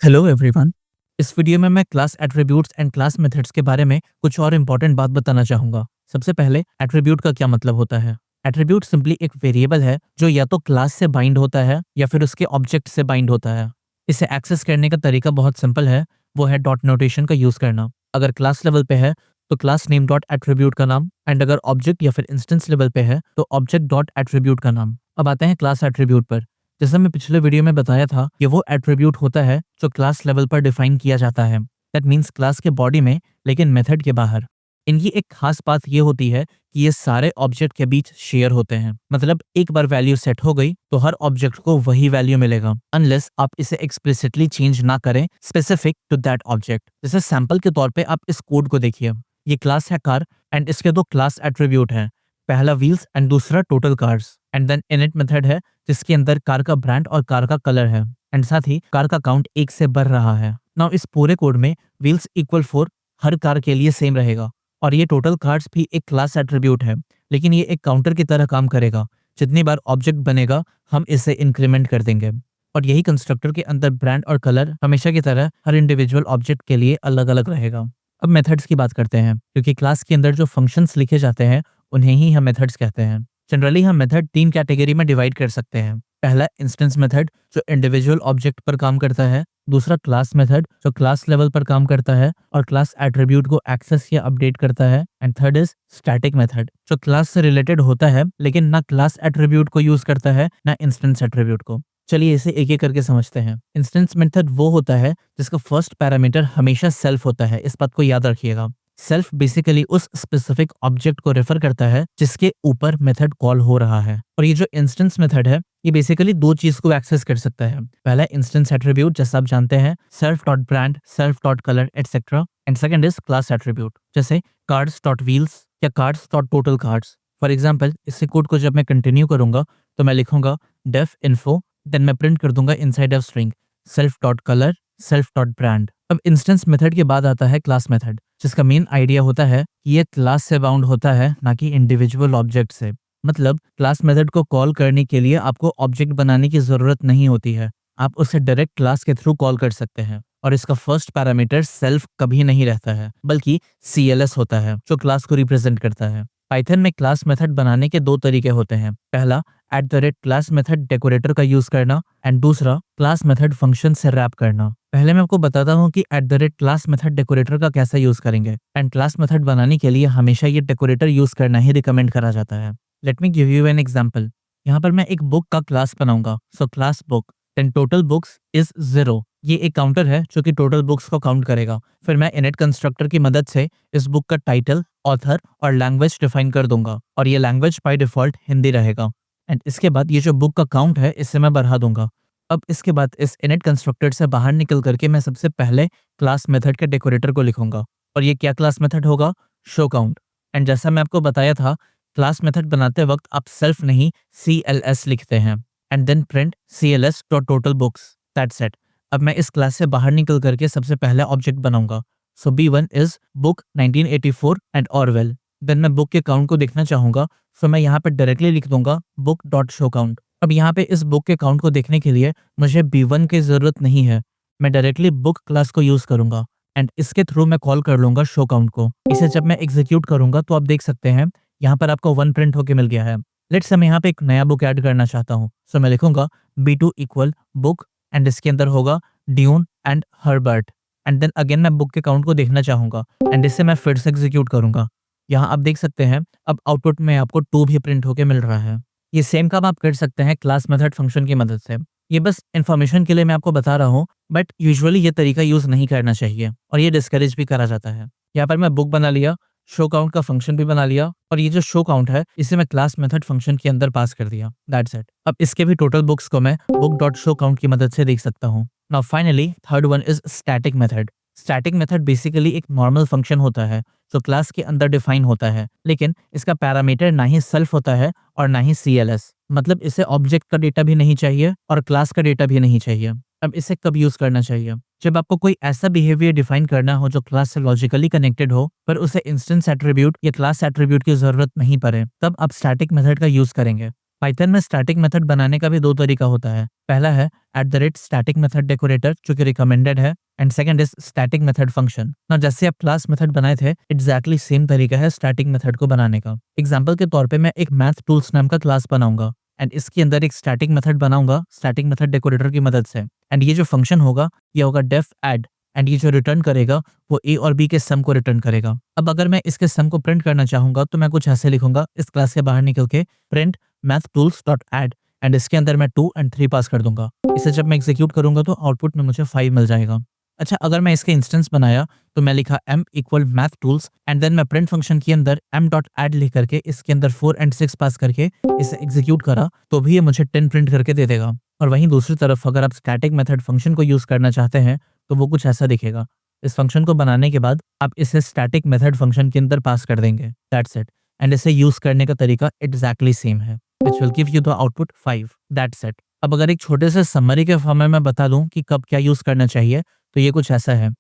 Hello everyone. इस video में मैं class attributes and class methods के बारे में कुछ और इम्पोर्टेंट बात बताना चाहूंगा। सबसे पहले एट्रीब्यूट का क्या मतलब होता है। एट्रीब्यूट सिंपली एक वेरिएबल है जो या तो क्लास से बाइंड होता है या फिर उसके ऑब्जेक्ट से बाइंड होता है। इसे एक्सेस करने का तरीका बहुत सिंपल है, वो है डॉट नोटेशन का यूज करना। अगर क्लास लेवल पे है तो क्लास नेम डॉट एट्रीब्यूट का नाम, एंड अगर ऑब्जेक्ट या फिर इंस्टेंस लेवल पे है तो ऑब्जेक्ट डॉट एट्रीब्यूट का नाम। अब आते हैं क्लास एट्रीब्यूट पर। जैसा मैं पिछले वीडियो में बताया था कि वो एट्रीब्यूट होता है जो क्लास लेवल पर डिफाइन किया जाता है। दैट मीन्स क्लास के बॉडी में, लेकिन मेथड के बाहर। इनकी एक खास बात ये होती है कि ये सारे ऑब्जेक्ट के बीच शेयर होते हैं। मतलब एक बार वैल्यू सेट हो गई तो हर ऑब्जेक्ट को वही वैल्यू मिलेगा, अनलेस आप इसे एक्सप्लिसिटली चेंज ना करें स्पेसिफिक टू दैट ऑब्जेक्ट। जैसे सैंपल के तौर पे आप इस कोड को देखिए। ये क्लास है कार एंड इसके दो क्लास एट्रीब्यूट हैं, पहला व्हील्स एंड दूसरा total cars. And then init method है जिसके अंदर कार का ब्रांड और कार का कलर है, एंड साथ ही कार का काउंट 1 से बढ़ रहा है। नाउ इस पूरे कोड में व्हील्स इक्वल 4 हर कार के लिए सेम रहेगा, और ये टोटल कार्स भी एक क्लास एट्रीब्यूट है, लेकिन ये एक काउंटर की तरह काम करेगा। जितनी बार ऑब्जेक्ट बनेगा हम इसे इंक्रीमेंट कर देंगे, और यही कंस्ट्रक्टर के अंदर ब्रांड और कलर हमेशा की तरह हर इंडिविजुअल ऑब्जेक्ट के लिए अलग अलग रहेगा। अब मेथड्स की बात करते हैं, क्योंकि क्लास के अंदर जो फंक्शंस लिखे जाते हैं उन्हें ही हम मेथड्स कहते हैं। जनरली हम मेथड 3 कैटेगरी में डिवाइड कर सकते हैं। पहला इंस्टेंस मेथड जो इंडिविजुअल ऑब्जेक्ट पर काम करता है, दूसरा क्लास मेथड जो क्लास लेवल पर काम करता है और क्लास एट्रीब्यूट को एक्सेस या अपडेट करता है, and third is static method जो क्लास से रिलेटेड होता है लेकिन ना क्लास एट्रीब्यूट को यूज करता है ना इंस्टेंस एट्रीब्यूट को। चलिए इसे एक एक करके समझते हैं। इंस्टेंस मेथड वो होता है जिसका फर्स्ट पैरामीटर हमेशा सेल्फ होता है, इस बात को याद रखिएगा। सेल्फ बेसिकली उस स्पेसिफिक ऑब्जेक्ट को रेफर करता है जिसके ऊपर मेथड कॉल हो रहा है। और ये जो इंस्टेंस मेथड है ये बेसिकली दो चीज को एक्सेस कर सकता है। पहला इंस्टेंस एट्रीब्यूट जैसा आप जानते हैं, self dot brand, self dot colour etcetera, and second is class attribute जैसे कार्ड्स डॉट व्हील्स या cards dot total cards. For example इस कोड को जब मैं कंटिन्यू करूंगा तो मैं लिखूंगा डेफ इन्फो, देन मैं प्रिंट कर दूंगा inside of string self dot colour self dot brand. अब इंस्टेंस मेथड के बाद आता है क्लास मेथड, जिसका मेन आइडिया होता है कि ये क्लास से बाउंड होता है ना कि इंडिविजुअल ऑब्जेक्ट से। मतलब क्लास मेथड को कॉल करने के लिए आपको ऑब्जेक्ट बनाने की जरूरत नहीं होती है, आप उसे डायरेक्ट क्लास के थ्रू कॉल कर सकते हैं। और इसका फर्स्ट पैरामीटर सेल्फ कभी नहीं रहता है, बल्कि CLS होता है जो क्लास को रिप्रेजेंट करता है। पाइथन में क्लास मेथड बनाने के दो तरीके होते हैं। पहला @क्लास मेथड डेकोरेटर का यूज करना, एंड दूसरा क्लास मेथड फंक्शन से रैप करना। पहले मैं आपको बताता हूँ कि @क्लास मेथड डेकोरेटर का कैसे यूज करेंगे। एंड क्लास मेथड बनाने के लिए हमेशा ये डेकोरेटर यूज करना ही रिकमेंड करा जाता है। Let me give you an example. यहाँ पर मैं एक बुक का क्लास बनाऊंगा, so class book, then total books is 0। ये एक काउंटर है जो कि टोटल बुक्स को काउंट करेगा। फिर मैं इनिट कंस्ट्रक्टर की मदद से इस बुक का टाइटल, ऑथर और लैंग्वेज डिफाइन कर दूंगा, और ये लैंग्वेज बाय डिफॉल्ट हिंदी रहेगा। एंड इसके बाद ये जो बुक का काउंट है इसे मैं बढ़ा दूंगा। अब इसके बाद इस इनिट कंस्ट्रक्टर से बाहर निकल करके मैं सबसे पहले क्लास मेथड के डेकोरेटर को लिखूंगा, और ये क्या क्लास मेथड होगा, शो काउंट। एंड जैसा मैं आपको बताया था, क्लास मेथड बनाते वक्त आप सेल्फ नहीं CLS लिखते हैं, and then print CLS dot total books, that's it. अब मैं इस क्लास से बाहर निकल करके सबसे पहले ऑब्जेक्ट बनाऊंगा। So B1 is book 1984 and Orwell. Then मैं बुक के काउंट को देखना चाहूंगा, सो मैं यहाँ पे डायरेक्टली लिख दूंगा बुक डॉट शो काउंट। अब यहाँ पे इस बुक के काउंट को देखने के लिए मुझे B1 की जरूरत नहीं है, मैं डायरेक्टली बुक क्लास को यूज करूंगा, एंड इसके थ्रू मैं कॉल कर लूंगा शो काउंट को। इसे जब मैं एग्जीक्यूट करूंगा तो आप देख सकते हैं यहाँ पर आपको 1 प्रिंट होके मिल गया है। लेट्स से मैं यहाँ पे एक नया बुक ऐड करना चाहता हूँ, सो मैं लिखूंगा B2 इक्वल बुक, एंड इसके अंदर होगा Dune and Herbert. And then again मैं बुक के काउंट को देखना चाहूंगा, एंड इसे मैं फिर से एग्जीक्यूट करूंगा। यहाँ आप देख सकते हैं अब आउटपुट में आपको 2 भी प्रिंट होके मिल रहा है। ये सेम काम आप कर सकते हैं क्लास मेथड फंक्शन की मदद से। ये बस इन्फॉर्मेशन के लिए मैं आपको बता रहा हूँ, बट यूजुअली ये तरीका यूज नहीं करना चाहिए और ये डिस्करेज भी करा जाता है। यहाँ पर मैं बुक बना लिया, शो काउंट का फंक्शन भी बना लिया, और ये जो शो काउंट है इसे मैं क्लास मेथड फंक्शन के अंदर पास कर दिया, दैट्स इट। अब इसके भी टोटल बुक्स को मैं बुक डॉट शो काउंट की मदद से देख सकता हूँ। Now finally third one is static method. Static method basically एक नॉर्मल फंक्शन होता है जो क्लास के अंदर डिफाइन होता है, लेकिन इसका पैरामीटर ना ही सेल्फ होता है और ना ही CLS। मतलब इसे ऑब्जेक्ट का डेटा भी नहीं चाहिए और क्लास का डेटा भी नहीं चाहिए। अब इसे कब यूज करना चाहिए, जब आपको कोई ऐसा बिहेवियर डिफाइन करना हो जो क्लास से लॉजिकली कनेक्टेड हो पर उसे इंस्टेंस एट्रीब्यूट या क्लास एट्रीब्यूट की जरूरत नहीं पड़े, तब आप स्टैटिक मेथड का यूज करेंगे। पाइथन में स्टैटिक मेथड बनाने का भी दो तरीका होता है। पहला है @static मेथड डेकोरेटर जो कि रिकमेंडेड है, and second is static method function. ना जैसे आप क्लास मेथड बनाए थे, एग्जैक्टली सेम तरीका है स्टैटिक मेथड को बनाने का। एग्जांपल के तौर पे मैं एक मैथ टूल्स नाम का क्लास बनाऊंगा एंड इसके अंदर एक स्टैटिक मेथड बनाऊंगा स्टैटिक मेथड डेकोरेटर की मदद से। एंड ये जो फंक्शन होगा ये होगा डेफ ऐड, एंड ये जो रिटर्न करेगा वो ए और बी के सम को रिटर्न करेगा। अब अगर मैं इसके सम को प्रिंट करना चाहूंगा तो मैं कुछ ऐसे लिखूंगा इस क्लास के बाहर निकल के, प्रिंट mathTools.add, एंड इसके अंदर मैं 2 एंड 3 पास कर दूंगा। इसे जब मैं एग्जीक्यूट करूंगा तो आउटपुट में मुझे 5 मिल जाएगा। अच्छा, अगर मैं इसके इंस्टेंस बनाया तो मैं लिखा m equal math tools and then मैं प्रिंट फंक्शन के अंदर m.add लिख करके इसके अंदर 4 एंड 6 पास करके इसे एग्जीक्यूट करा तो भी ये मुझे 10 प्रिंट करके दे देगा। और वहीं दूसरी तरफ अगर आप स्टैटिक मेथड फंक्शन को यूज करना चाहते हैं तो वो कुछ ऐसा दिखेगा। इस फंक्शन को बनाने के बाद आप इसे स्टैटिक मेथड फंक्शन के अंदर पास कर देंगे, दैट्स इट। एंड इसे यूज करने का तरीका एग्जैक्टली सेम है, which will give you the output 5, that's it। अब अगर एक छोटे से समरी के फॉर्म में मैं बता दूं कि कब क्या यूज करना चाहिए तो ये कुछ ऐसा है।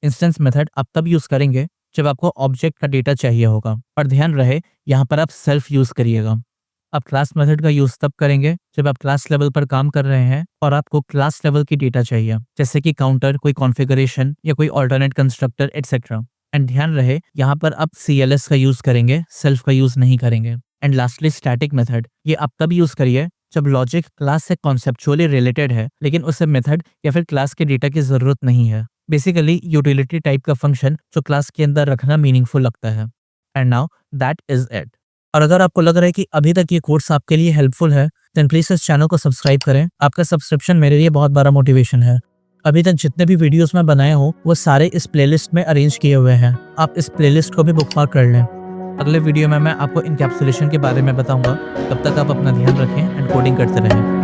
इंस्टेंस मेथड आप तब यूज करेंगे जब आपको ऑब्जेक्ट का डेटा चाहिए होगा, और ध्यान रहे यहाँ पर आप सेल्फ यूज करिएगा। आप क्लास मेथड का यूज तब करेंगे जब आप क्लास लेवल पर काम कर रहे हैं और आपको क्लास लेवल की डेटा चाहिए, जैसे कि काउंटर, कोई कॉन्फ़िगरेशन या कोई ऑल्टरनेट कंस्ट्रक्टर एटसेट्रा। एंड ध्यान रहे यहाँ पर आप CLS का यूज करेंगे, सेल्फ का यूज नहीं करेंगे। एंड लास्टली स्टैटिक मेथड, ये आप तब यूज करिए जब लॉजिक क्लास से कॉन्सेप्चुअली रिलेटेड है लेकिन उसे मेथड या फिर क्लास के डेटा की जरूरत नहीं है। बेसिकली यूटिलिटी टाइप का फंक्शन जो क्लास के अंदर रखना मीनिंगफुल लगता है। And now that is it. और अगर आपको लग रहा है कि अभी तक ये कोर्स आपके लिए हेल्पफुल है देन प्लीज इस चैनल को सब्सक्राइब करें। आपका सब्सक्रिप्शन मेरे लिए बहुत बड़ा मोटिवेशन है। अभी तक जितने भी वीडियोस मैं बनाया हूँ वो सारे इस प्लेलिस्ट में अरेंज किए हुए हैं, आप इस प्लेलिस्ट को भी बुकमार्क कर लें। अगले वीडियो में मैं आपको इनकैप्सुलेशन के बारे में बताऊंगा। तब तक आप अपना ध्यान रखें एंड कोडिंग करते रहें।